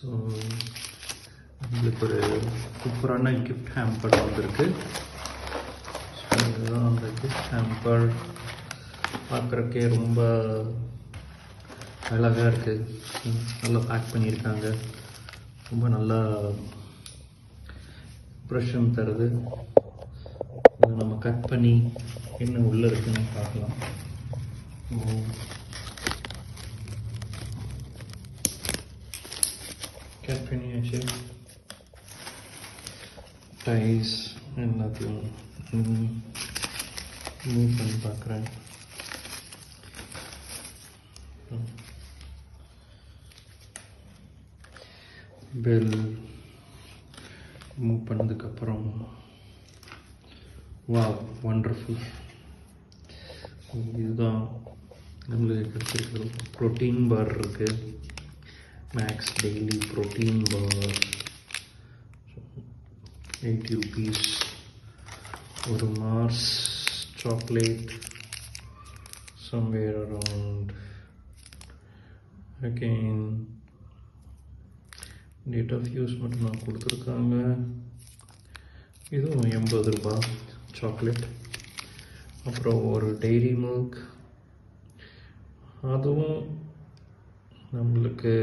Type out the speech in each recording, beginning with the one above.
So நம்மளுக்கு ஒரு சூப்பரான கிஃப்ட் ஹேம்பர் வந்திருக்கு. ஸோ இதுதான் அந்த கிஃப்ட் ஹேம்பர். பார்க்குறக்கே ரொம்ப அழகாக இருக்குது. நல்லா பேக் பண்ணியிருக்காங்க. ரொம்ப நல்லா இம்ப்ரெஷன் தருது. இதை நம்ம கட் பண்ணி என்ன உள்ளே இருக்குன்னு பார்க்கலாம். கட் பண்ணியாச்சு. டைஸ் எல்லாத்தையும் மூவ் பண்ணி பார்க்குறேன். பெல் மூவ் பண்ணதுக்கப்புறம் வாவ் வண்டர்ஃபுல். இதுதான் நம்மளுக்கு கிடைச்சிருக்கிற ப்ரோட்டீன் பார் இருக்குது. Max daily protein bar 80 rupees. ஒரு Mars chocolate somewhere around. Again date of use மட்டும் நான் கொடுத்துருக்காங்க. இதுவும் 80 ரூபாய் சாக்லேட். அப்புறம் ஒரு டைரி மில்க், அதுவும் நம்மளுக்கு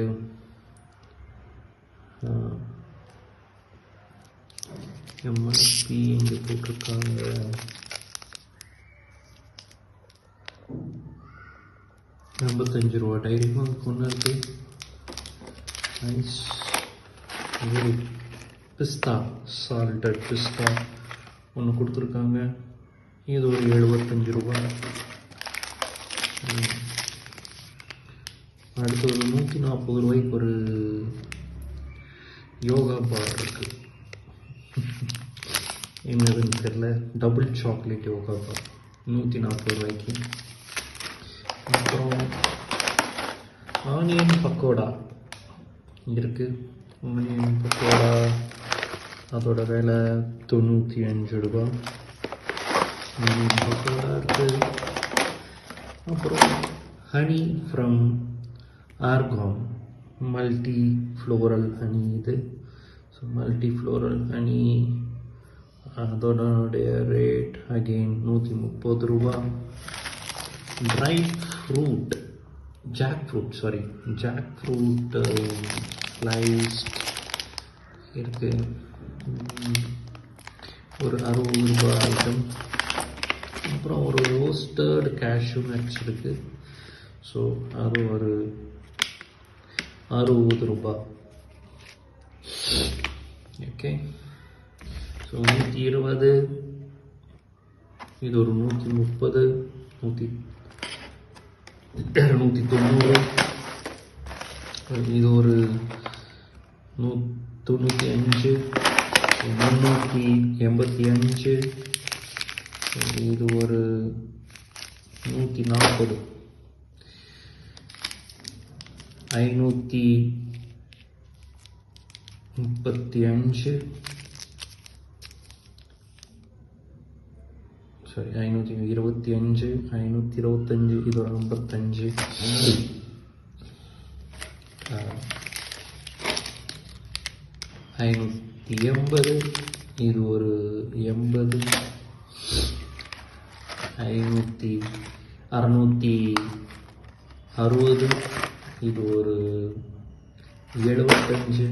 எம்ஆர்பி இங்கே போட்டிருக்காங்க. ரூபா டைரி மில்க் ஒன்று இருக்குது. நைஸ். இது பிஸ்தா, சால்டட் பிஸ்தா ஒன்று கொடுத்துருக்காங்க. இது ஒரு 75 ரூபா. அடுத்து ஒரு 140 ரூபாய்க்கு ஒரு யோகா பார் இருக்குது. என்னதுன்னு தெரியல. டபுள் சாக்லேட் யோகா பார் 140 ரூபாய்க்கு. அப்புறம் ஆனியன் பக்கோடா இருக்குது. ஆனியன் பக்கோடா அதோட விலை 95 ரூபா. ஆனியன் பக்கோடா இருக்குது. அப்புறம் ஹனி ஃப்ரம் ஆர்காம், மல்டி ஃப்ளோரல் ஹனி. இது ஸோ மல்டி ஃப்ளோரல் ஹனி, அதோடைய ரேட் அகெயின் 130 ரூபா. Dry fruit, jack fruit sliced இருக்குது. ஒரு 60 ரூபா ஐட்டம். அப்புறம் ஒரு ரோஸ்டர்டு கேஷ்யூ நட்ஸ் இருக்குது. ஸோ அது ஒரு 60 ரூபா. ஓகே. ஸோ 120, இது ஒரு 130, 290, இது ஒரு 95, 385, இது ஒரு 140, 535, சாரி 525, 525, இது ஒரு 55, 580, இது ஒரு 80, 660, இது ஒரு 75,